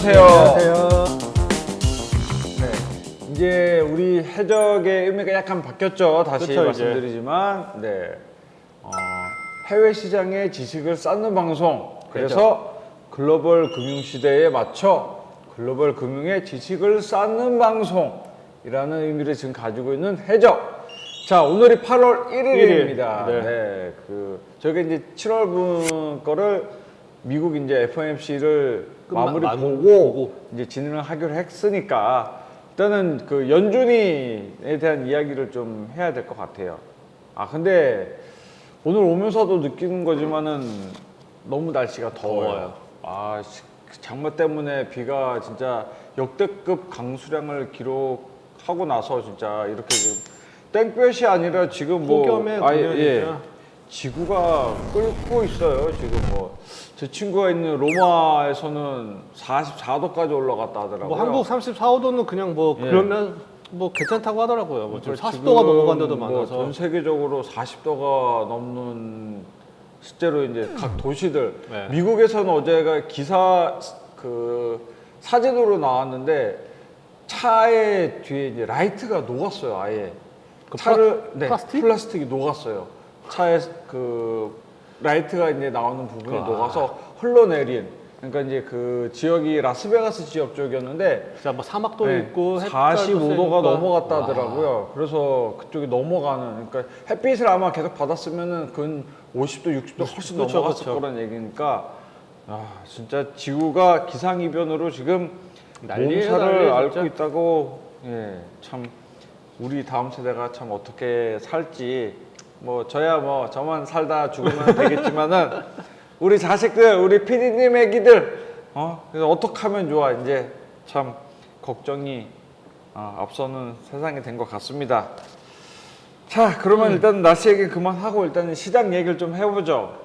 안녕하세요. 안녕하세요. 네, 이제 우리 해적의 의미가 약간 바뀌었죠. 다시 그쵸, 말씀드리지만, 네, 해외 시장의 지식을 쌓는 방송. 그래서 글로벌 금융 시대에 맞춰 글로벌 금융의 지식을 쌓는 방송이라는 의미를 지금 가지고 있는 해적. 자, 오늘이 8월 1일입니다. 네. 네, 저희가 이제 7월분 거를 미국 이제 FOMC를 마무리 보고 이제 진행을 하기로 했으니까 일단은 그 연준이에 대한 이야기를 좀 해야 될 것 같아요. 아, 근데 오늘 오면서도 느끼는 거지만은 너무 날씨가 더워요. 아, 장마 때문에 비가 진짜 역대급 강수량을 기록하고 나서 진짜 이렇게 지금 땡볕이 아니라 지금 뭐 폭염에 아예 지구가 끓고 있어요. 지금 뭐 제 친구가 있는 로마에서는 44도까지 올라갔다 하더라고요. 뭐 한국 34, 5도는 그냥 뭐 그러면 뭐 괜찮다고 하더라고요. 뭐 지금 40도가 지금 넘어간 데도 뭐 많아서. 전 세계적으로 40도가 넘는 실제로 이제 각 도시들 네. 미국에서는 어제가 기사 사진으로 나왔는데 차의 뒤에 이제 라이트가 녹았어요. 아예 차를 플라스틱이 녹았어요. 차에 라이트가 이제 나오는 부분이 녹아서 흘러내린. 그러니까 이제 그 지역이 라스베가스 지역 쪽이었는데 진짜 뭐 사막도 네, 있고 45도가 넘어갔다 하더라고요. 그래서 그쪽이 넘어가는, 그러니까 햇빛을 아마 계속 받았으면은 근 50도, 60도 훨씬 넘어갔을 거란 얘기니까, 아, 진짜 지구가 기상이변으로 지금 몸살을 앓고 있다고. 예, 참 우리 다음 세대가 참 어떻게 살지, 뭐 저야 뭐 저만 살다 죽으면 되겠지만은 우리 자식들, 우리 PD님 애기들, 그래서 어떻게 하면 좋아, 이제 참 걱정이 앞서는 세상이 된 것 같습니다. 자, 그러면 일단 날씨 얘기 그만하고 일단 시장 얘기를 좀 해보죠.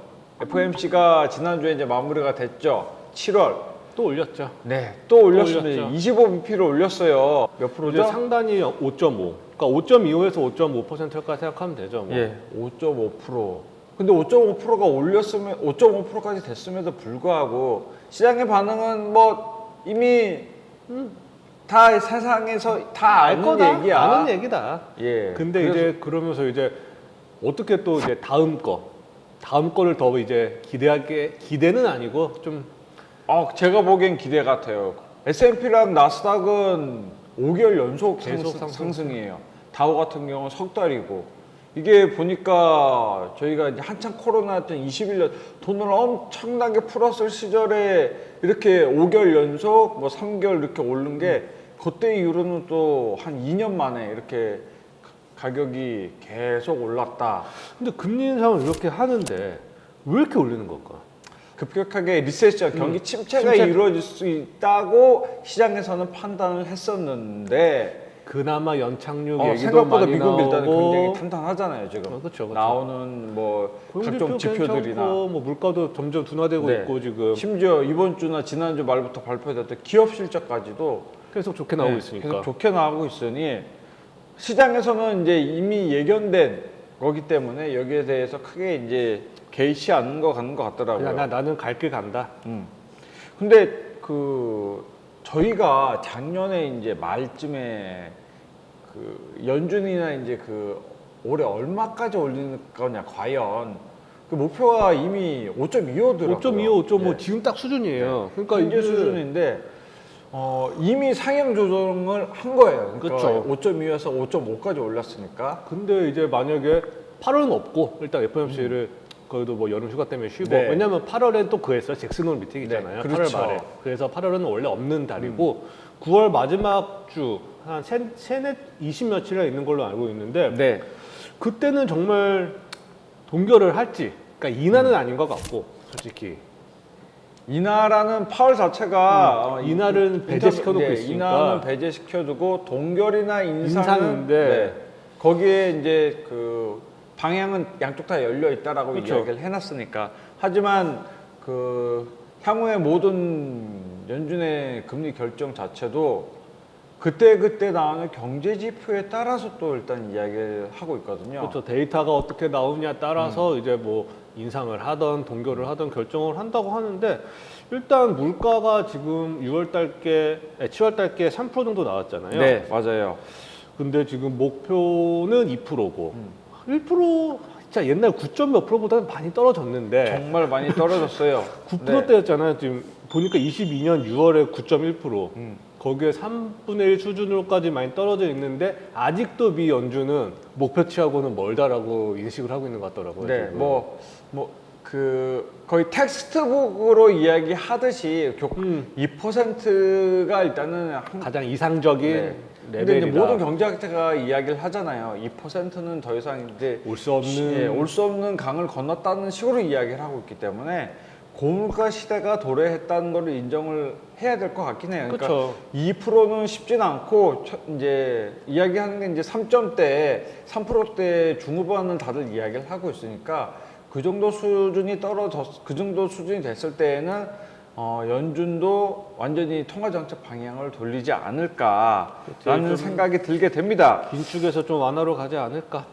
FOMC가 지난주에 이제 마무리가 됐죠. 7월. 또 올렸죠. 네, 또 올렸습니다. 25bp를 올렸어요. 몇 프로죠? 이제 상단이 5.5. 그러니까 5.25에서 5.5%까지 생각하면 되죠. 뭐. 예, 5.5%. 근데 5.5%가 올렸으면 5.5%까지 됐음에도 불구하고 시장의 반응은 뭐 이미 다 세상에서 다 아는 얘기야. 아는 얘기다. 예. 근데 이제 그러면서 이제 어떻게 또 이제 다음 거를 더 이제 기대는 아니고 좀 제가 보기엔 기대 같아요. S&P랑 나스닥은 5개월 연속 계속 상승이에요. 다우 같은 경우는 석 달이고. 이게 보니까 저희가 이제 한창 코로나였던 21년 돈을 엄청나게 풀었을 시절에 이렇게 5개월 연속, 뭐 3개월 이렇게 오른 게 그때 이후로는 또 한 2년 만에 이렇게 가격이 계속 올랐다. 근데 금리 인상을 이렇게 하는데 왜 이렇게 올리는 걸까? 급격하게 리세션, 경기 침체가 이루어질 수 있다고 시장에서는 판단을 했었는데 그나마 연착륙 얘기도 생각보다 많이 미국이 일단 나오고. 굉장히 탄탄하잖아요 지금. 그쵸. 나오는 뭐 각종 지표들이나 뭐 물가도 점점 둔화되고 있고 지금 심지어 이번 주나 지난주 말부터 발표됐던 기업 실적까지도 계속 좋게 나오고 있으니까. 계속 좋게 나오고 있으니 시장에서는 이제 이미 예견된 거기 때문에 여기에 대해서 크게 이제 개의치 않는 거 가는 것 같더라고요. 나는 갈 길 간다. 근데 저희가 작년에 이제 말쯤에 연준이나 이제 올해 얼마까지 올리는 거냐 과연 그 목표가 이미 5.25더라고요. 5.25, 5.5 지금 딱 수준이에요. 그러니까 이게 수준인데 이미 상향 조정을 한 거예요. 그러니까 5.2에서 5.5까지 올랐으니까. 근데 이제 만약에 8월은 없고 일단 FOMC를 거기도 뭐 여름 휴가 때문에 쉬고 왜냐면 8월엔 또 그랬어요. 잭슨홀 미팅 있잖아요. 그렇죠. 8월 말에. 그래서 8월은 원래 없는 달이고 9월 마지막 주 한 20 며칠이나 있는 걸로 알고 있는데 그때는 정말 동결을 할지 그러니까 인하는 아닌 것 같고 솔직히 인하라는 파월 자체가 인하를 배제시켜두고 있으니까 인하는 배제시켜두고 동결이나 인상인데 거기에 이제 방향은 양쪽 다 열려 있다라고 이야기를 해놨으니까. 하지만 향후의 모든 연준의 금리 결정 자체도 그때 나오는 경제 지표에 따라서 또 일단 이야기를 하고 있거든요. 그렇죠. 데이터가 어떻게 나오냐에 따라서 이제 뭐 인상을 하던 동결을 하던 결정을 한다고 하는데 일단 물가가 지금 7월 달께 3% 정도 나왔잖아요. 네, 맞아요. 근데 지금 목표는 2%고 1% 진짜 옛날 9점 몇 프로보다는 많이 떨어졌는데 정말 많이 떨어졌어요. 9%대였잖아요. 지금 보니까 22년 6월에 9.1%. 거기에 3분의 1 수준으로까지 많이 떨어져 있는데 아직도 미 연준은 목표치하고는 멀다라고 인식을 하고 있는 것 같더라고요. 네, 지금. 거의 텍스트북으로 이야기하듯이 2%가 일단은 가장 이상적인 네. 근데 이제 레벨이다. 모든 경제학자가 이야기를 하잖아요. 2%는 더 이상 이제 올 수 없는 올 수 없는 강을 건넜다는 식으로 이야기를 하고 있기 때문에 고물가 시대가 도래했다는 걸 인정을 해야 될 것 같긴 해요. 그러니까 그렇죠. 2%는 쉽진 않고 이제 이야기하는 게 이제 3점대, 3%대 중후반은 다들 이야기를 하고 있으니까 그 정도 수준이 그 정도 수준이 됐을 때에는 연준도 완전히 통화정책 방향을 돌리지 않을까라는 생각이 들게 됩니다. 긴축에서 좀 완화로 가지 않을까?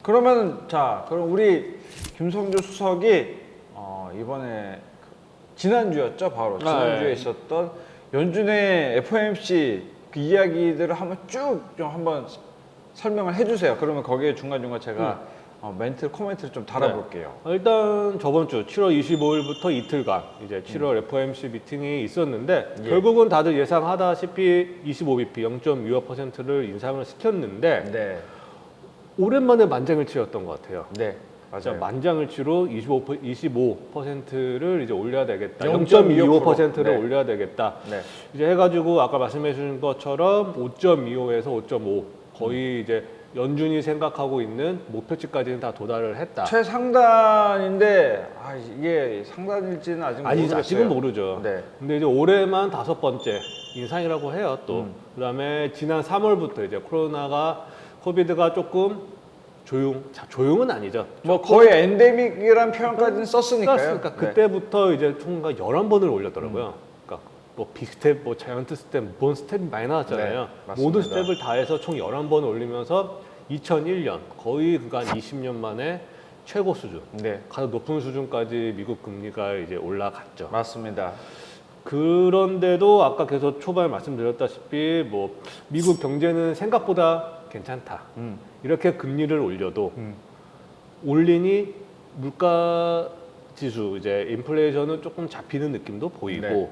그러면 그럼 우리 김성주 수석이 이번에 지난주였죠, 바로 지난주에 네. 있었던 연준의 FOMC 그 이야기들을 한번 쭉 좀 한번 설명을 해주세요. 그러면 거기에 중간중간 제가 코멘트를 좀 달아볼게요. 일단 저번 주 7월 25일부터 이틀간 이제 7월 FOMC 미팅이 있었는데 예. 결국은 다들 예상하다시피 25bp 0.25%를 인상을 시켰는데 네, 오랜만에 만장을 치렀던 것 같아요. 네, 자, 맞아요. 만장일치로 25%를 이제 올려야 되겠다. 0.25% 0.25%를 네. 올려야 되겠다. 네, 이제 해가지고 아까 말씀해 주신 것처럼 5.25에서 5.5 거의 이제 연준이 생각하고 있는 목표치까지는 다 도달을 했다. 최상단인데 이게 상단일지는 아직 모르겠어요. 아직은 모르죠. 네, 근데 이제 올해만 5번째 인상이라고 해요. 또 그다음에 지난 3월부터 이제 코비드가 조금 조용은 아니죠. 뭐 거의 엔데믹이란 표현까지는 썼으니까요. 네. 그때부터 이제 총 11번을 올렸더라고요. 그러니까 뭐 빅스텝, 뭐 자이언트 스텝, 뭔 스텝이 많이 나왔잖아요. 네, 맞습니다. 모든 스텝을 다 해서 총 11번을 올리면서 2001년 거의 그러니까 한 20년 만에 최고 수준, 네, 가장 높은 수준까지 미국 금리가 이제 올라갔죠. 맞습니다. 그런데도 아까 계속 초반에 말씀드렸다시피 뭐 미국 경제는 생각보다 괜찮다. 이렇게 금리를 올려도 올리니 물가 지수 이제 인플레이션은 조금 잡히는 느낌도 보이고 네.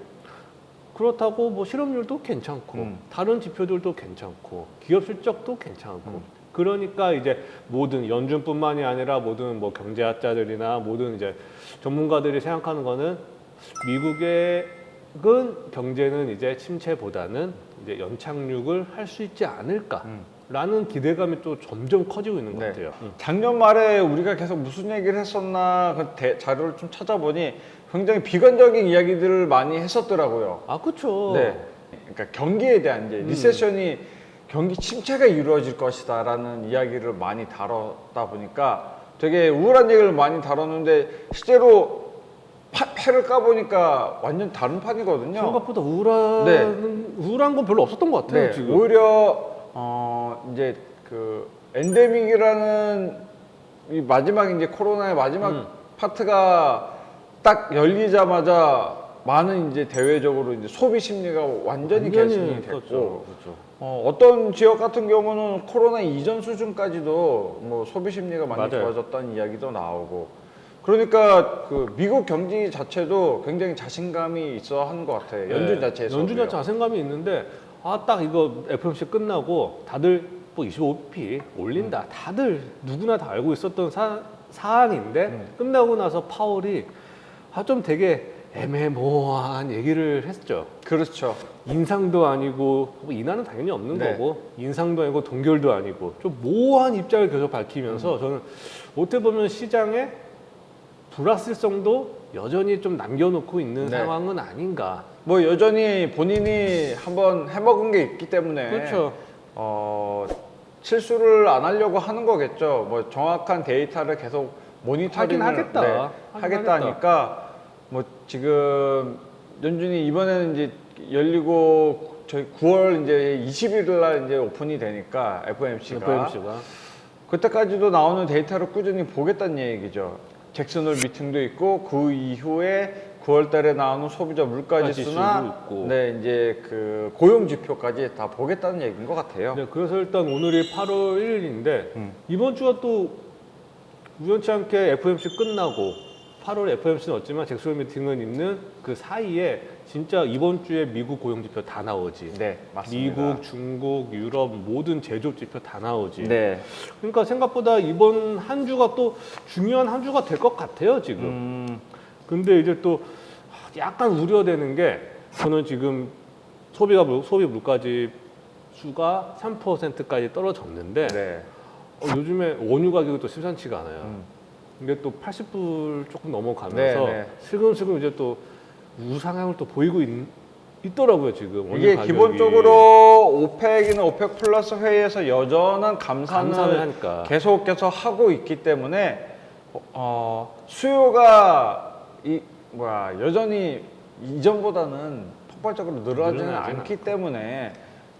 그렇다고 뭐 실업률도 괜찮고 다른 지표들도 괜찮고 기업 실적도 괜찮고 그러니까 이제 모든 연준뿐만이 아니라 모든 뭐 경제학자들이나 모든 이제 전문가들이 생각하는 거는 미국의 경제는 이제 침체보다는 이제 연착륙을 할 수 있지 않을까라는 기대감이 또 점점 커지고 있는 것 네. 같아요. 작년 말에 우리가 계속 무슨 얘기를 했었나 자료를 좀 찾아보니 굉장히 비관적인 이야기들을 많이 했었더라고요. 아, 그렇죠. 네. 그러니까 경기에 대한 이제 리세션이 경기 침체가 이루어질 것이다라는 이야기를 많이 다뤘다 보니까 되게 우울한 얘기를 많이 다뤘는데 실제로 패를 까보니까 완전 다른 판이거든요. 생각보다 우울한 건 별로 없었던 것 같아요. 네, 지금. 오히려 이제 그 엔데믹이라는 이 마지막 이제 코로나의 마지막 파트가 딱 열리자마자 많은 이제 대외적으로 이제 소비 심리가 완전히 개선이 됐고 그렇죠. 어떤 지역 같은 경우는 코로나 이전 수준까지도 뭐 소비 심리가 많이 맞아요. 좋아졌다는 이야기도 나오고 그러니까 그 미국 경기 자체도 굉장히 자신감이 있어 하는 것 같아요. 연준 자체에서. 연준 자체 자신감이 있는데 딱 이거 FOMC 끝나고 다들 뭐 25bp 올린다. 다들 누구나 다 알고 있었던 사안인데 끝나고 나서 파월이 좀 되게 애매모호한 얘기를 했죠. 그렇죠. 인상도 아니고 뭐 인하는 당연히 없는 네. 거고 인상도 아니고 동결도 아니고 좀 모호한 입장을 계속 밝히면서 저는 어떻게 보면 시장에 불확실성도 여전히 좀 남겨놓고 있는 네. 상황은 아닌가. 뭐 여전히 본인이 한번 해먹은 게 있기 때문에 그렇죠. 실수를 안 하려고 하는 거겠죠. 뭐 정확한 데이터를 계속 모니터링을 하겠다. 하긴 하겠다 하니까 뭐 지금 연준이 이번에는 이제 열리고 저희 9월 이제 20일 날 이제 오픈이 되니까 FOMC가 그때까지도 나오는 데이터를 꾸준히 보겠다는 얘기죠. 잭슨홀 미팅도 있고 그 이후에 9월 달에 나오는 소비자 물가 지수나 네, 이제 그 고용 지표까지 다 보겠다는 얘기인 것 같아요. 네, 그래서 일단 오늘이 8월 1일인데 이번 주가 또 우연치 않게 FOMC 끝나고 8월 FOMC는 없지만 잭슨홀 미팅은 있는 그 사이에 진짜 이번 주에 미국 고용 지표 다 나오지. 네, 맞습니다. 미국, 중국, 유럽 모든 제조업 지표 다 나오지. 네. 그러니까 생각보다 이번 한 주가 또 중요한 한 주가 될 것 같아요, 지금. 근데 이제 또 약간 우려되는 게 저는 지금 소비 물가 지수가 3%까지 떨어졌는데 네. 요즘에 원유 가격이 또 심상치가 않아요. 근데 또 80불 조금 넘어가면서 네. 슬금슬금 이제 또 우상향을 또 보이고 있더라고요, 지금. 원유 이게 가격이. 기본적으로 오펙이나 오펙 플러스 회의에서 여전한 감산을 하니까 계속해서 하고 있기 때문에 수요가 여전히 이전보다는 폭발적으로 늘어나지는 않기 때문에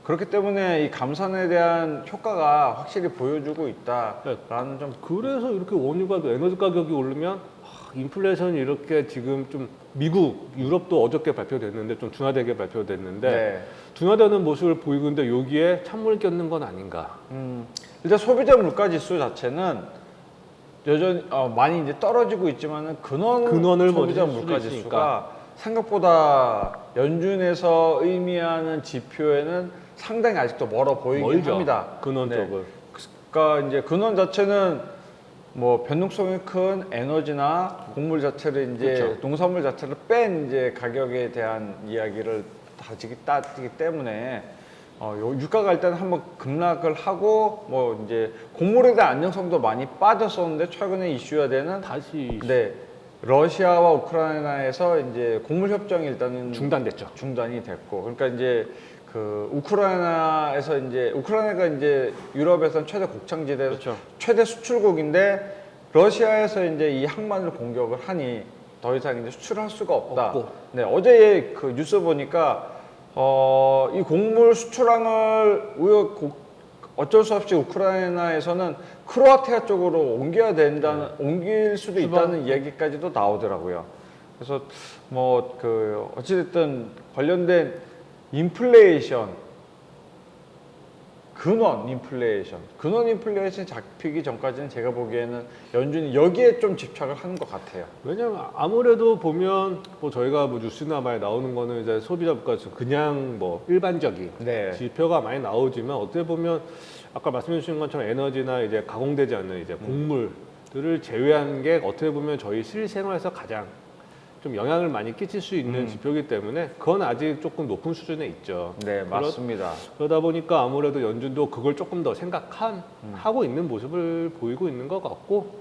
그렇기 때문에 이 감산에 대한 효과가 확실히 보여주고 있다라는 좀 그래서 이렇게 원유 가격, 에너지 가격이 오르면 인플레이션이 이렇게 지금 좀 미국, 유럽도 어저께 발표됐는데 좀 둔화되게 발표됐는데 네. 둔화되는 모습을 보이고 있는데 여기에 찬물을 꼈는 건 아닌가. 일단 소비자 물가 지수 자체는 여전히 많이 이제 떨어지고 있지만은 근원을 소비자 물가 지수가 생각보다 연준에서 의미하는 지표에는 상당히 아직도 멀어 보이긴 합니다. 근원 네. 쪽을. 그러니까 이제 근원 자체는 뭐 변동성이 큰 에너지나 곡물 자체를 이제 그렇죠. 농산물 자체를 뺀 이제 가격에 대한 이야기를 따지기 때문에 유가가 일단 한번 급락을 하고 뭐 이제 곡물에 대한 안정성도 많이 빠졌었는데 최근에 이슈가 되는 다시 네 러시아와 우크라이나에서 이제 곡물 협정이 일단은 중단됐죠. 중단이 됐고 그러니까 이제 그 우크라이나가 이제 유럽에서는 최대 곡창지대에서 그렇죠. 최대 수출국인데 러시아에서 이제 이 항만을 공격을 하니 더 이상 이제 수출할 수가 없다. 네, 어제 그 뉴스 보니까 이 곡물 수출항을 어쩔 수 없이 우크라이나에서는 크로아티아 쪽으로 옮길 수도 있다는 이야기까지도 나오더라고요. 그래서 뭐 그 어찌됐든 관련된 인플레이션, 근원 인플레이션 잡히기 전까지는 제가 보기에는 연준이 여기에 좀 집착을 하는 것 같아요. 왜냐면 아무래도 보면 뭐 저희가 뭐 뉴스나 많이 나오는 거는 이제 소비자 물가 지수 그냥 뭐 일반적인 네. 지표가 많이 나오지만 어떻게 보면 아까 말씀해 주신 것처럼 에너지나 이제 가공되지 않는 이제 곡물들을 제외한 게 어떻게 보면 저희 실생활에서 가장 좀 영향을 많이 끼칠 수 있는 지표이기 때문에 그건 아직 조금 높은 수준에 있죠. 네, 맞습니다. 그러다 보니까 아무래도 연준도 그걸 조금 더 생각하고 있는 모습을 보이고 있는 것 같고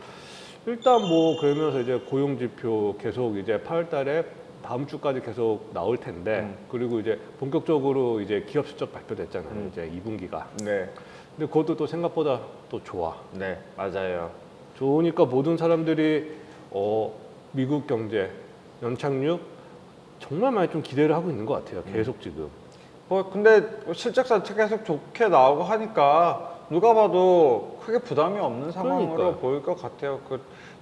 일단 뭐 그러면서 이제 고용 지표 계속 이제 8월 달에 다음 주까지 계속 나올 텐데 그리고 이제 본격적으로 이제 기업 실적 발표됐잖아요. 이제 2분기가. 네. 근데 그것도 또 생각보다 또 좋아. 네, 맞아요. 좋으니까 모든 사람들이 미국 경제 연착륙 정말 많이 좀 기대를 하고 있는 것 같아요. 계속 지금. 뭐 근데 실적 자체가 계속 좋게 나오고 하니까 누가 봐도 크게 부담이 없는 상황으로 그러니까요. 보일 것 같아요.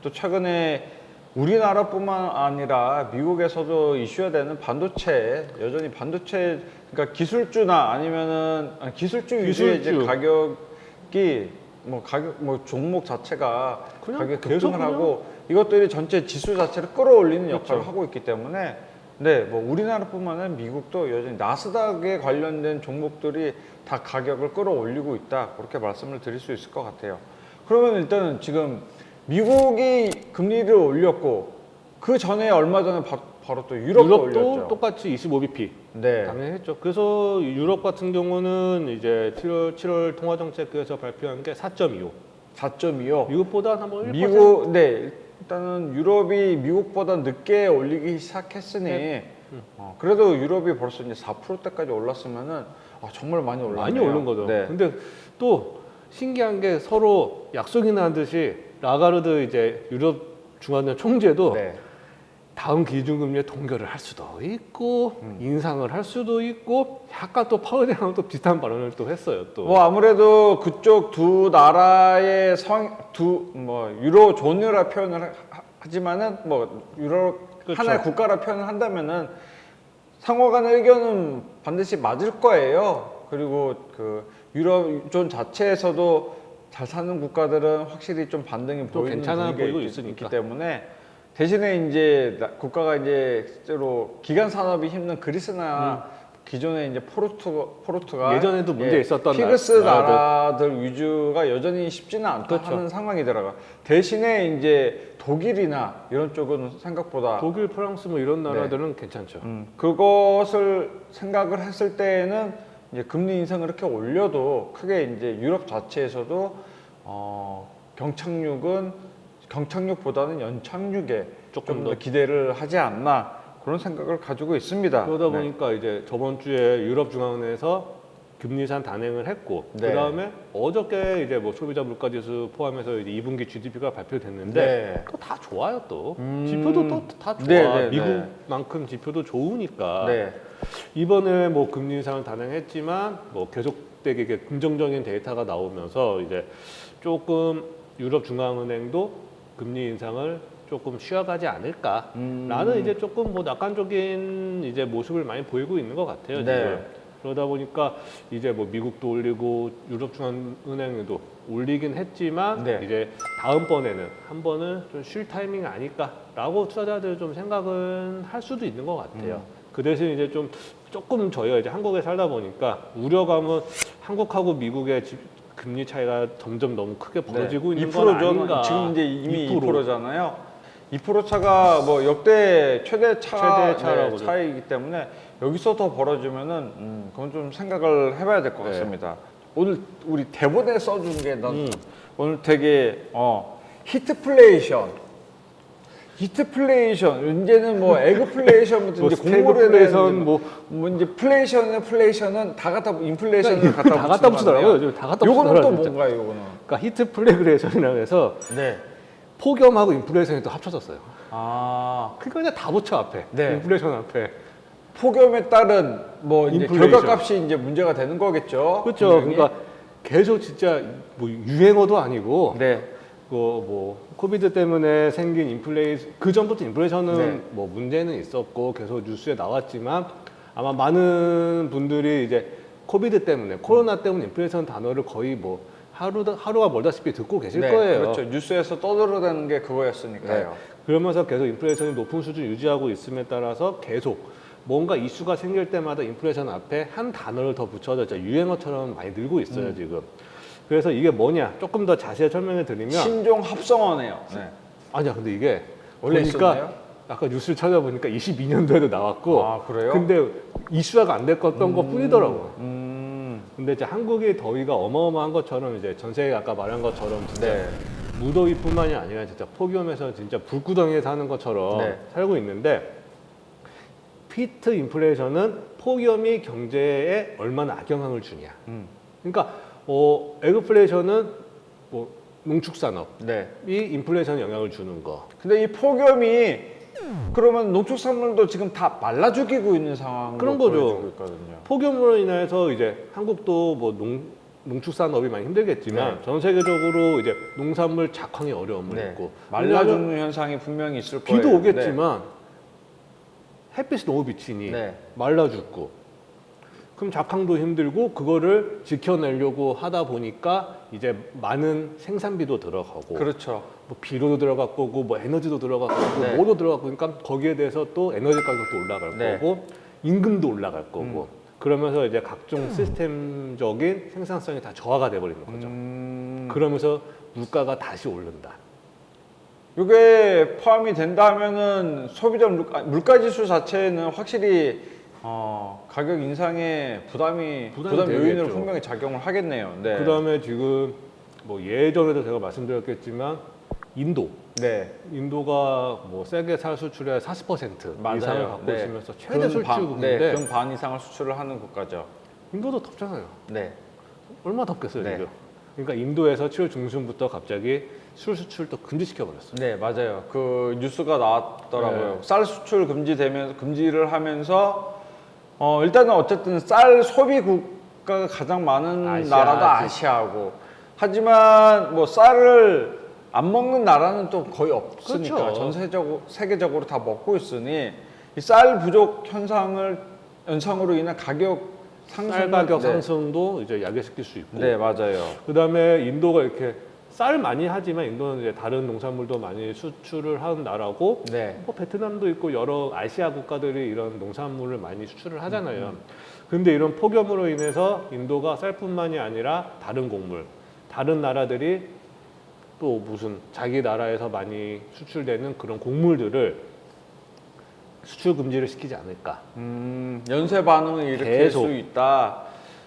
또 최근에 우리나라뿐만 아니라 미국에서도 이슈가 되는 반도체 여전히 그러니까 기술주나 아니면은 기술주 위주의 이제 가격이 종목 자체가 그냥 가격 계속 급등을 하고 이것들이 전체 지수 자체를 끌어올리는 역할을 하고 있기 때문에 네, 뭐 우리나라뿐만 아니라 미국도 여전히 나스닥에 관련된 종목들이 다 가격을 끌어올리고 있다. 그렇게 말씀을 드릴 수 있을 것 같아요. 그러면 일단은 지금 미국이 금리를 올렸고 그 전에 얼마 전에 바로 또 유럽도 올렸죠. 똑같이 25bp 네. 당연히 했죠. 그래서 유럽 같은 경우는 이제 7월 통화정책에서 발표한 게 4.25. 4.25. 미국보다 한번 1%. 네. 일단은 유럽이 미국보다 늦게 올리기 시작했으니 네. 그래도 유럽이 벌써 이제 4%대까지 올랐으면은 정말 많이 올랐네요. 많이 오른 거죠. 네. 근데 또 신기한 게 서로 약속이 난 듯이 라가르드 이제 유럽 중앙은행 총재도 네. 다음 기준금리에 동결을 할 수도 있고 인상을 할 수도 있고 약간 또 파월이랑 또 비슷한 발언을 또 했어요. 또 뭐 아무래도 그쪽 두 나라의 유로 존이라 표현을 하지만은 뭐 유로 그렇죠. 하나의 국가라 표현을 한다면은 상호 간의 의견은 반드시 맞을 거예요. 그리고 그 유럽 존 자체에서도 잘 사는 국가들은 확실히 좀 반등이 또 보이는 괜찮아 분위기가 보이고 있기 있으니까. 때문에 대신에 이제 국가가 이제 실제로 기간 산업이 힘든 그리스나 기존에 이제 포르투갈 예전에도 문제 있었던 피그스 나라들 위주가 여전히 쉽지는 않다 그렇죠. 하는 상황이더라고요. 대신에 이제 독일이나 이런 쪽은 생각보다 독일, 프랑스 뭐 이런 나라들은 괜찮죠. 그것을 생각을 했을 때에는 이제 금리 인상을 이렇게 올려도 크게 이제 유럽 자체에서도 경착륙보다는 연착륙에 조금 좀 더 더. 기대를 하지 않나 그런 생각을 가지고 있습니다. 그러다 네. 보니까 이제 저번 주에 유럽중앙은행에서 금리산 단행을 했고 네. 그다음에 어저께 이제 뭐 소비자 물가지수 포함해서 이제 2분기 GDP가 발표됐는데 네. 그거 다 좋아요 또 지표도 또 다 좋아. 네, 네, 미국만큼 지표도 좋으니까 네. 이번에 뭐 금리 인상을 단행했지만 뭐 계속되게 이게 긍정적인 데이터가 나오면서 이제 조금 유럽중앙은행도 금리 인상을 조금 쉬어가지 않을까라는 이제 조금 뭐 낙관적인 이제 모습을 많이 보이고 있는 것 같아요. 네. 지금. 그러다 보니까 이제 뭐 미국도 올리고 유럽중앙은행도 올리긴 했지만 네. 이제 다음번에는 한 번은 좀 쉴 타이밍이 아닐까라고 투자자들 좀 생각은 할 수도 있는 것 같아요. 그 대신 이제 좀 조금 저희가 이제 한국에 살다 보니까 우려감은 한국하고 미국의 금리 차이가 점점 너무 크게 벌어지고 있는 건 2%죠. 아닌가. 지금 이제 이미 2%. 2%잖아요. 2% 차가 뭐 역대 최대 최대차라고 차이기 때문에 여기서 더 벌어지면은 그건 좀 생각을 해봐야 될 것 네. 같습니다. 오늘 우리 대본에 써준 게 난 오늘 되게 히트플레이션 이제는 뭐 에그플레이션부터 뭐 이제 공모를 해야 스태그플레이션 되는데 뭐 이제 플레이션은 다 갖다 인플레이션을 그러니까 갖다 다 갖다 붙이더라고요. 요즘 다 갖다 요거는 또 붙이더라고요, 진짜. 뭔가요, 요거는? 그러니까 히트플레이션이라고 해서 네. 폭염하고 인플레이션이 또 합쳐졌어요. 아. 그러니까 그냥 다 붙여 앞에. 네. 인플레이션 앞에. 폭염에 따른 뭐 이제 인플레이션. 결과값이 이제 문제가 되는 거겠죠. 그렇죠. 분명히. 그러니까 계속 진짜 뭐 유행어도 아니고 네. 그 뭐 코비드 때문에 생긴 그 전부터 인플레이션은 네. 뭐 문제는 있었고 계속 뉴스에 나왔지만 아마 많은 분들이 이제 코비드 때문에 코로나 때문에 인플레이션 단어를 거의 뭐 하루가 멀다시피 듣고 계실 네, 거예요. 그렇죠. 뉴스에서 떠들어대는 게 그거였으니까요. 네. 그러면서 계속 인플레이션이 높은 수준 유지하고 있음에 따라서 계속 뭔가 이슈가 생길 때마다 인플레이션 앞에 한 단어를 더 붙여서 진짜 유행어처럼 많이 늘고 있어요, 지금. 그래서 이게 뭐냐? 조금 더 자세히 설명해 드리면 신종 합성어네요. 네. 아니야, 근데 이게 원래 보니까 있었나요? 아까 뉴스를 찾아보니까 22년도에도 나왔고 아, 그래요? 근데 이슈화가 안 됐던 것 뿐이더라고요. 음. 근데 이제 한국이 더위가 어마어마한 것처럼 이제 전 세계가 아까 말한 것처럼 진짜 네. 무더위뿐만이 아니라 진짜 폭염에서 진짜 불구덩이에 사는 것처럼 네. 살고 있는데 피트 인플레이션은 폭염이 경제에 얼마나 악영향을 주냐. 그러니까 에그플레이션은 뭐 농축산업이 네. 인플레이션에 영향을 주는 거. 근데 이 폭염이 그러면 농축산물도 지금 다 말라 죽이고 있는 상황으로 그런 거죠. 보여지고 있거든요. 폭염으로 인해서 이제 한국도 뭐 농축산업이 많이 힘들겠지만 네. 전 세계적으로 이제 농산물 작황이 어려움을 네. 있고 말라 죽는 현상이 분명히 있을 거예요. 비도 오겠지만 햇빛이 너무 비치니 네. 말라 죽고 그럼 작황도 힘들고 그거를 지켜내려고 하다 보니까 이제 많은 생산비도 들어가고 그렇죠. 뭐 비료도 들어갈 거고 뭐 에너지도 들어갈 거고 네. 뭐도 들어가고 그러니까 거기에 대해서 또 에너지 가격도 올라갈 네. 거고 임금도 올라갈 거고 그러면서 이제 각종 시스템적인 생산성이 다 저하가 돼버리는 거죠. 그러면서 물가가 다시 오른다. 이게 포함이 된다 하면은 소비자 물가 지수 자체는 확실히 가격 인상에 부담 요인으로 되겠죠. 분명히 작용을 하겠네요. 네. 그다음에 지금 뭐 예전에도 제가 말씀드렸겠지만 인도가 뭐 세계 수출의 40% 맞아요. 이상을 갖고 네. 있으면서 최대 수출국인데 네, 근 이상을 수출을 하는 국가죠. 인도도 덥잖아요. 네. 얼마나 덥겠어요, 네. 지금. 그러니까 인도에서 7월 중순부터 갑자기 술 수출도 금지시켜 버렸어요. 네, 맞아요. 그 뉴스가 나왔더라고요. 네. 쌀 수출 금지를 하면서 일단은 어쨌든 쌀 소비 국가가 가장 많은 나라도 아시아고, 하지만 뭐 쌀을 안 먹는 나라는 또 거의 없으니까 그렇죠. 전 세계적으로 다 먹고 있으니 이 쌀 부족 연상으로 인한 가격 쌀 가격 상승도 이제 야기시킬 수 있고. 네, 맞아요. 그다음에 인도가 이렇게 쌀 많이 하지만 인도는 이제 다른 농산물도 많이 수출을 하는 나라고, 네. 뭐 베트남도 있고 여러 아시아 국가들이 이런 농산물을 많이 수출을 하잖아요. 근데 이런 폭염으로 인해서 인도가 쌀뿐만이 아니라 다른 곡물, 다른 나라들이 또 무슨 자기 나라에서 많이 수출되는 그런 곡물들을 수출 금지를 시키지 않을까. 연쇄 반응을 일으킬 계속. 수 있다.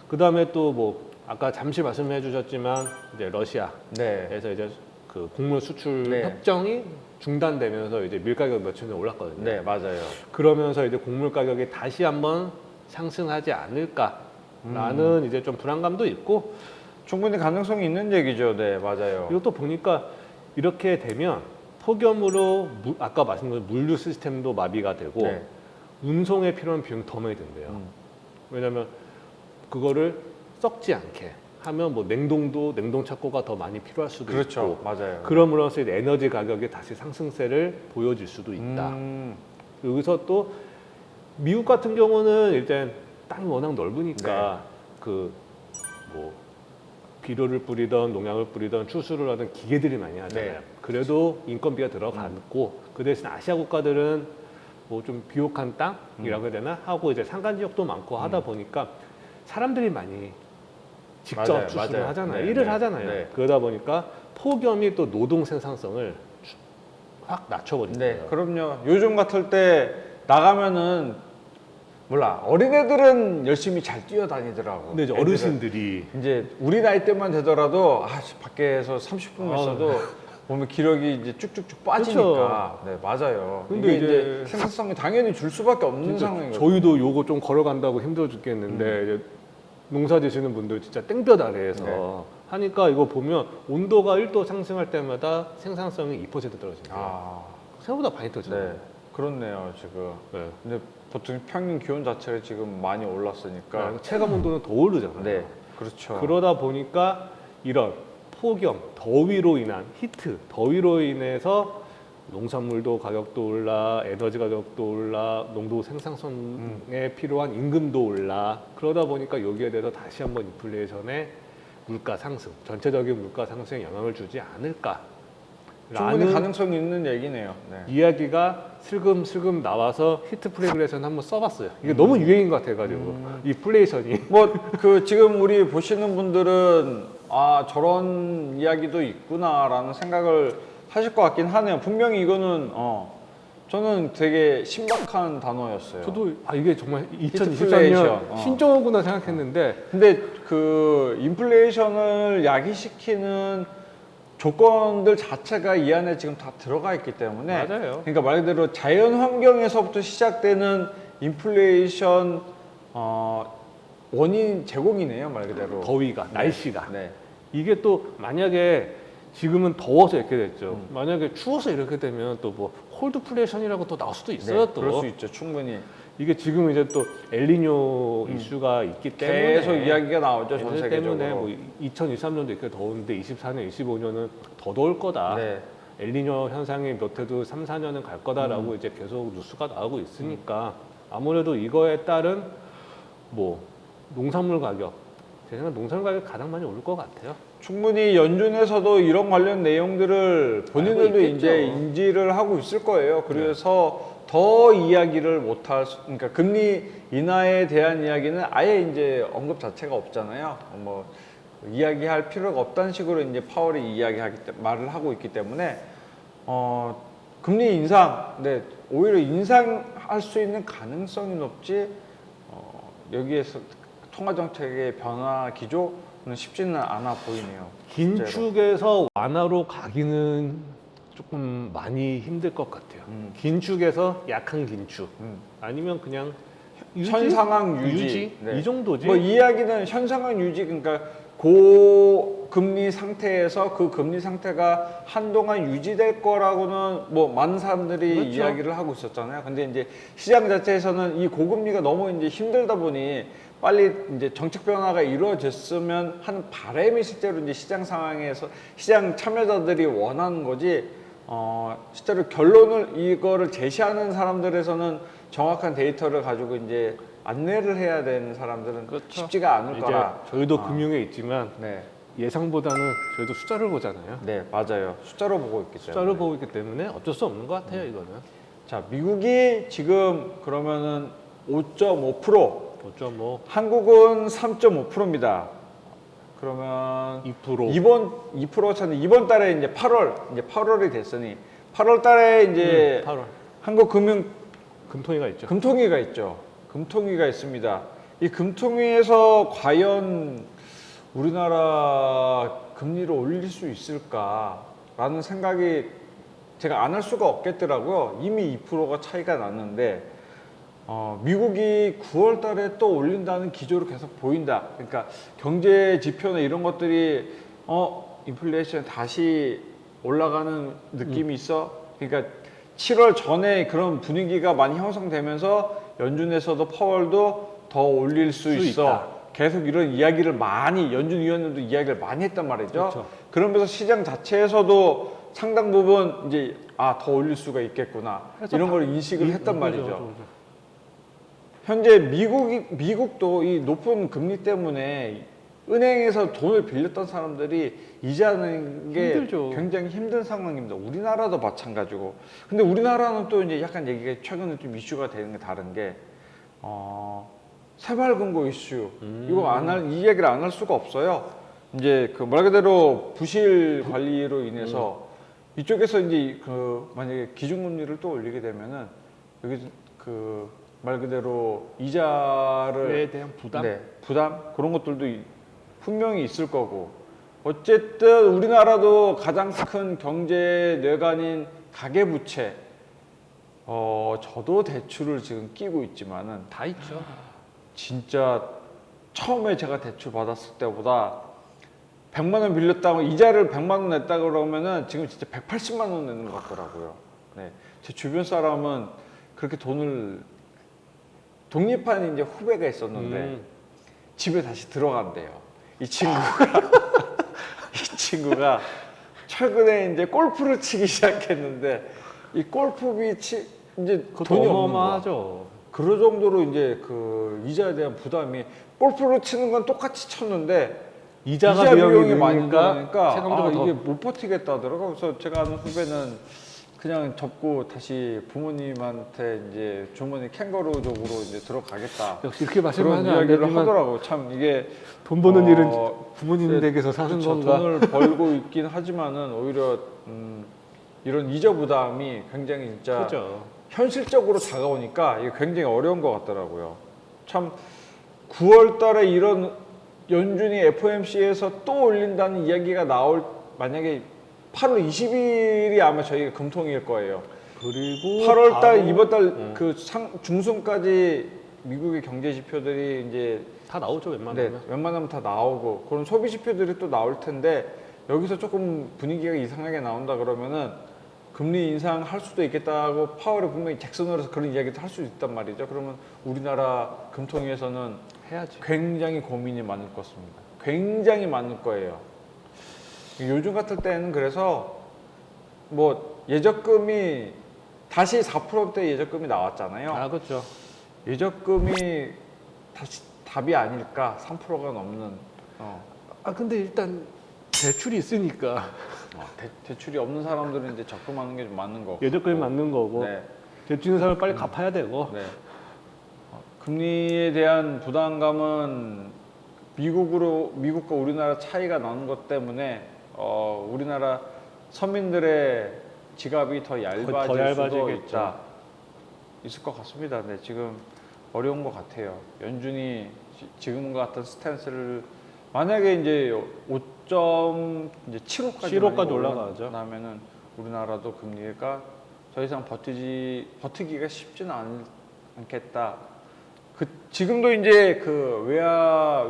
그다음에 또 뭐 아까 잠시 말씀해 주셨지만 이제 러시아에서 네. 이제 그 곡물 수출 네. 협정이 중단되면서 이제 밀 가격 며칠 전에 올랐거든요. 네, 맞아요. 그러면서 이제 곡물 가격이 다시 한번 상승하지 않을까라는 이제 좀 불안감도 있고, 충분히 가능성이 있는 얘기죠. 네, 맞아요. 이것도 보니까 이렇게 되면 폭염으로 아까 말씀드린 물류 시스템도 마비가 되고 네. 운송에 필요한 비용이 더 많이 든대요. 왜냐하면 그거를 썩지 않게 하면 뭐 냉동 착고가 더 많이 필요할 수도 그렇죠. 있고, 맞아요. 그럼으로써 이제 에너지 가격이 다시 상승세를 보여질 수도 있다. 여기서 또 미국 같은 경우는 일단 땅이 워낙 넓으니까 그 뭐 비료를 뿌리던 농약을 뿌리던 추수를 하던 기계들이 많이 하잖아요. 네. 그래도 인건비가 들어갔고, 그 대신 아시아 국가들은 뭐 좀 비옥한 땅이라고 해야 되나 하고 이제 산간 지역도 많고 하다 보니까 사람들이 많이 직접 맞아요, 추수를 맞아요. 하잖아요. 네, 일을 네, 하잖아요. 네. 그러다 보니까 폭염이 또 노동 생산성을 확 낮춰버린 네, 거예요. 그럼요. 요즘 같을 때 나가면은 몰라, 어린애들은 열심히 잘 뛰어다니더라고. 근데 이제 애들은. 어르신들이 이제 우리 나이 때만 되더라도 밖에서 30분만 있어도 몸에 기력이 이제 쭉쭉쭉 빠지니까. 네, 맞아요. 근데 이게 이제 이제 생산성이 당연히 줄 수밖에 없는 상황이거든요. 저희도 요거 좀 걸어간다고 힘들어 죽겠는데 이제 농사 지시는 분들 진짜 땡볕 아래에서 네. 하니까 이거 보면 온도가 1도 상승할 때마다 생산성이 2% 떨어진대요. 아, 생각보다 많이 떨어져요. 네, 그렇네요 지금. 네. 근데 보통 평균 기온 자체가 지금 많이 올랐으니까. 체감 온도는 더 오르잖아요. 네, 그렇죠. 그러다 보니까 이런 폭염, 더위로 인한 더위로 인해서 농산물도 가격도 올라, 에너지 가격도 올라, 농도 생산성에 필요한 임금도 올라. 그러다 보니까 여기에 대해서 다시 한번 인플레이션의 물가 상승, 전체적인 물가 상승에 영향을 주지 않을까. 충분히 라는 가능성이 있는 얘기네요. 네. 이야기가 슬금슬금 나와서 히트 플레이그레이션 한번 써봤어요. 이게 너무 유행인 것 같아가지고 이 플레이션이 뭐 그 지금 우리 보시는 분들은 아 저런 이야기도 있구나라는 생각을 하실 것 같긴 하네요. 분명히 이거는 저는 되게 신박한 단어였어요. 저도 이게 정말 히트플레이션. 2023년 신종어구나 생각했는데 근데 그 인플레이션을 야기시키는 조건들 자체가 이 안에 지금 다 들어가 있기 때문에 맞아요. 그러니까 말 그대로 자연 환경에서부터 시작되는 인플레이션 원인 제공이네요, 말 그대로. 더위가, 날씨가 네. 이게 또 만약에 지금은 더워서 이렇게 됐죠. 만약에 추워서 이렇게 되면 또 뭐 콜드플레이션이라고 또 나올 수도 있어요. 네, 또 그럴 수 있죠, 충분히. 이게 지금 이제 또 엘니뇨 이슈가 있기 때문에 계속 이야기가 나오죠, 전 그래서 세계적으로. 때문에 뭐 2023년도 이렇게 더운데 24년, 25년은 더 더울 거다. 네. 엘니뇨 현상이 몇 해도 3, 4년은 갈 거다라고 이제 계속 뉴스가 나오고 있으니까 아무래도 이거에 따른 뭐 농산물 가격, 제 생각에 농산물 가격이 가장 많이 오를 것 같아요. 충분히 연준에서도 이런 관련 내용들을 본인들도 있겠죠. 이제 인지를 하고 있을 거예요. 그래서 더 이야기를 못할 그러니까 금리 인하에 대한 이야기는 아예 이제 언급 자체가 없잖아요. 뭐 이야기할 필요가 없다는 식으로 이제 파월이 말을 하고 있기 때문에 금리 인상, 네, 오히려 인상할 수 있는 가능성이 높지 여기에서 통화 정책의 변화 기조는 쉽지는 않아 보이네요. 긴축에서 완화로 가기는 조금 많이 힘들 것 같아요. 긴축에서 약한 긴축 아니면 그냥 현 상황 유지. 네. 이 정도지. 뭐 이야기는 현 상황 유지, 그러니까 고금리 상태에서 그 금리 상태가 한동안 유지될 거라고는 뭐 많은 사람들이 그렇죠. 이야기를 하고 있었잖아요. 근데 이제 시장 자체에서는 이 고금리가 너무 이제 힘들다 보니 빨리 이제 정책 변화가 이루어졌으면 하는 바람이 실제로 이제 시장 상황에서 시장 참여자들이 원하는 거지. 실제로 결론을 이거를 제시하는 사람들에서는 정확한 데이터를 가지고 이제 안내를 해야 되는 사람들은 그렇죠. 쉽지가 않을 이제 거라. 저희도 금융에 있지만 네, 예상보다는 저희도 숫자를 보잖아요. 네 맞아요. 숫자로 보고 있기 때문에. 숫자를 보고 있기 때문에 어쩔 수 없는 것 같아요, 이거는. 자, 미국이 지금 그러면은 5.5%, 5.5, 한국은 3.5%입니다. 그러면 2%. 이번 2%가 찼는데 이번 달에 이제 8월이 됐으니 8월 달에 이제 8월. 한국금융 금통위가 있죠. 금통위가 있죠. 금통위가 있습니다. 이 금통위에서 과연 우리나라 금리를 올릴 수 있을까라는 생각이 제가 안 할 수가 없겠더라고요. 이미 2%가 차이가 났는데 미국이 9월 달에 또 올린다는 기조를 계속 보인다. 그러니까 경제 지표나 이런 것들이 인플레이션 다시 올라가는 느낌이 있어. 그러니까 7월 전에 그런 분위기가 많이 형성되면서 연준에서도 파월도 더 올릴 수 있어. 있다. 계속 이런 이야기를 많이 연준 위원들도 이야기를 많이 했단 말이죠. 그렇죠. 그러면서 시장 자체에서도 상당 부분 이제 더 올릴 수가 있겠구나 이런 걸 인식을 했단 말이죠. 현재 미국도 이 높은 금리 때문에 은행에서 돈을 빌렸던 사람들이 이자는 게 힘들죠. 굉장히 힘든 상황입니다. 우리나라도 마찬가지고. 근데 우리나라는 또 이제 약간 얘기가 최근에 좀 이슈가 되는 게 다른 게 새마을금고 이슈 이 얘기를 안 할 수가 없어요. 이제 그 말 그대로 부실 관리로 인해서 이쪽에서 이제 그 만약에 기준금리를 또 올리게 되면은 여기 그 말 그대로 이자를 대한 부담? 네, 부담 그런 것들도 분명히 있을 거고. 어쨌든 우리나라도 가장 큰 경제 뇌관인 가계부채 저도 대출을 지금 끼고 있지만은 다 있죠. 진짜 처음에 제가 대출 받았을 때보다 100만 원 빌렸다고 이자를 100만 원 냈다 그러면은 지금 진짜 180만 원 내는 것 같더라고요. 네. 제 주변 사람은 그렇게 돈을 독립한 이제 후배가 있었는데 집에 다시 들어간대요. 이 친구가 최근에 이제 골프를 치기 시작했는데 이 골프비 이제 돈이 어마어마하죠. 그럴 정도로 이제 그 이자에 대한 부담이 골프를 치는 건 똑같이 쳤는데 이자 비용이 많이 많으니까 들어가니까 이게 못 버티겠다 하더라고요. 그래서 제가 아는 후배는 그냥 접고 다시 부모님한테 이제 주머니 캥거루족으로 이제 들어가겠다. 역시 이렇게 그런 말씀하면 안 이야기를 되지만 하더라고. 참 이게 돈 버는 일은 부모님 댁에서 사는 그렇죠. 건가? 돈을 벌고 있긴 하지만은 오히려 이런 이자 부담이 굉장히 진짜 그죠. 현실적으로 다가오니까 이게 굉장히 어려운 것 같더라고요. 참 9월 달에 이런 연준이 FOMC에서 또 올린다는 이야기가 만약에 8월 20일이 아마 저희가 금통일 거예요. 그리고 8월 달, 바로 이번 달 그 중순까지 미국의 경제 지표들이 이제 다 나오죠, 웬만하면. 네, 웬만하면 다 나오고 그런 소비 지표들이 또 나올 텐데 여기서 조금 분위기가 이상하게 나온다 그러면은 금리 인상할 수도 있겠다고 파월이 분명히 잭슨으로서 그런 이야기도 할 수 있단 말이죠. 그러면 우리나라 금통위에서는 해야지. 굉장히 고민이 많을 것입니다. 굉장히 많을 거예요. 요즘 같을 때는 그래서 뭐 예적금이 다시 4%대 예적금이 나왔잖아요. 아, 그렇죠. 예적금이 다시 답이 아닐까? 3%가 넘는. 아, 근데 일단 대출이 있으니까 대출이 없는 사람들은 이제 적금하는 게 좀 맞는 거고. 예적금이 맞는 거고 네. 대출 있는 사람을 빨리 갚아야 되고. 네. 금리에 대한 부담감은 미국과 우리나라 차이가 나는 것 때문에 우리나라 서민들의 지갑이 더 얇아질 수도 있을 것 같습니다. 네, 지금 어려운 것 같아요. 연준이 지금과 같은 스탠스를 만약에 이제 5.75까지 올라가죠. 그러면은 우리나라도 금리가 더 이상 버티기가 쉽지는 않겠다. 지금도 이제 그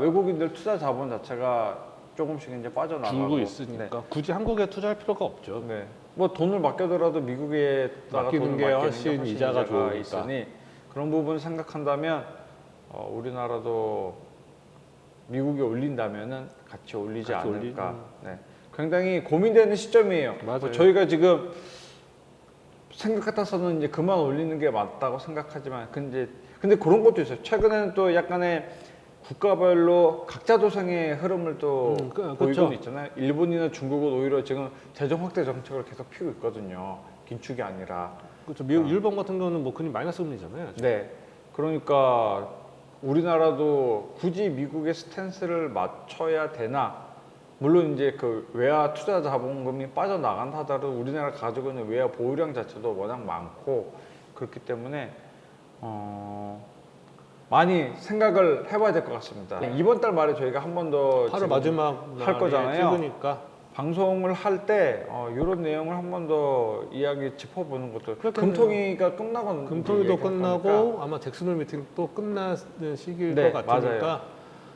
외국인들 투자 자본 자체가 조금씩 이제 빠져나가고 줄고 있으니까 굳이 한국에 투자할 필요가 없죠. 네. 뭐 돈을 맡겨더라도 미국에다가 맡기는 돈을 게 맡기는 훨씬 게 이자가 좋으니까. 있으니 그런 부분 생각한다면 우리나라도 미국에 올린다면은 같이 올리지 같이 않을까. 네. 굉장히 고민되는 시점이에요. 맞아요. 뭐 저희가 지금 생각 같아서는 이제 그만 올리는 게 맞다고 생각하지만 근데 그런 것도 있어요. 최근에는 또 약간의 국가별로 각자 도생의 흐름을 또 보이고 그렇죠. 있잖아요. 일본이나 중국은 오히려 지금 재정 확대 정책을 계속 피우고 있거든요. 긴축이 아니라. 그렇죠. 미국, 일본 같은 경우는 뭐 그냥 마이너스 금리잖아요. 네. 그러니까 우리나라도 굳이 미국의 스탠스를 맞춰야 되나? 물론 이제 그 외화 투자 자본금이 빠져나간다 하더라도 우리나라 가지고 있는 외화 보유량 자체도 워낙 많고 그렇기 때문에 많이 생각을 해봐야 될 것 같습니다. 이번 달 말에 저희가 한 번 더 8월 마지막 할 거잖아요. 찍으니까 방송을 할 때 이런 내용을 한 번 더 이야기 짚어보는 것도 그렇겠네요. 금통위가 끝나고 금통위도 끝나고 아마 잭슨홀 미팅도 끝나는 시기일 것 같으니까 맞아요.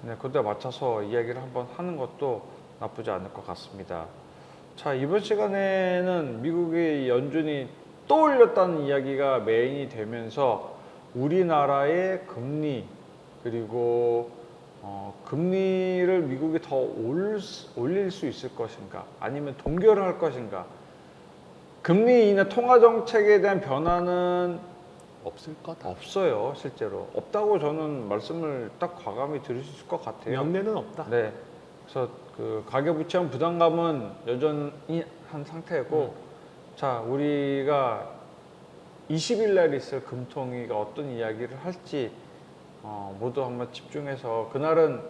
네, 그때 맞춰서 이야기를 한번 하는 것도 나쁘지 않을 것 같습니다. 자, 이번 시간에는 미국의 연준이 또 올렸다는 이야기가 메인이 되면서 우리나라의 금리 그리고 금리를 미국이 더 올릴 수 있을 것인가 아니면 동결을 할 것인가 금리 인하 통화 정책에 대한 변화는 없을 거다. 없어요. 실제로 없다고 저는 말씀을 딱 과감히 드릴 수 있을 것 같아요. 연내는 없다. 네. 그래서 그 가계부채형 부담감은 여전히 한 상태고 자 우리가 20일 날 있을 금통위가 어떤 이야기를 할지 모두 한번 집중해서 그날은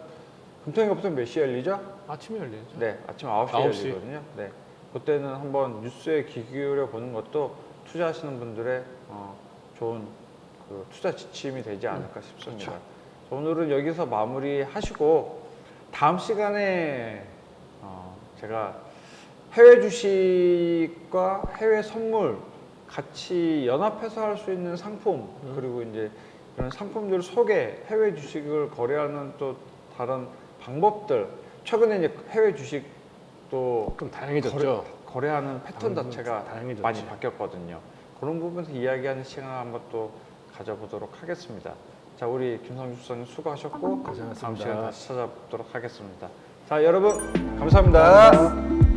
금통위가 보통 몇 시에 열리죠? 아침에 열리죠. 네, 아침 9시에 9시. 열리거든요. 네, 그때는 한번 뉴스에 귀 기울여 보는 것도 투자하시는 분들의 좋은 그 투자 지침이 되지 않을까 싶습니다. 그렇죠. 오늘은 여기서 마무리하시고 다음 시간에 제가 해외 주식과 해외 선물 같이 연합해서 할 수 있는 상품 그리고 이제 그런 상품들 소개, 해외 주식을 거래하는 또 다른 방법들 최근에 이제 해외 주식도 좀 다양해졌죠. 거래하는 패턴 자체가 다양해졌지. 많이 바뀌었거든요. 그런 부분에서 이야기하는 시간 한번 또 가져보도록 하겠습니다. 자, 우리 김성주 수사님 수고하셨고 고생하셨습니다. 다음 시간에 다시 찾아뵙도록 하겠습니다. 자, 여러분 감사합니다.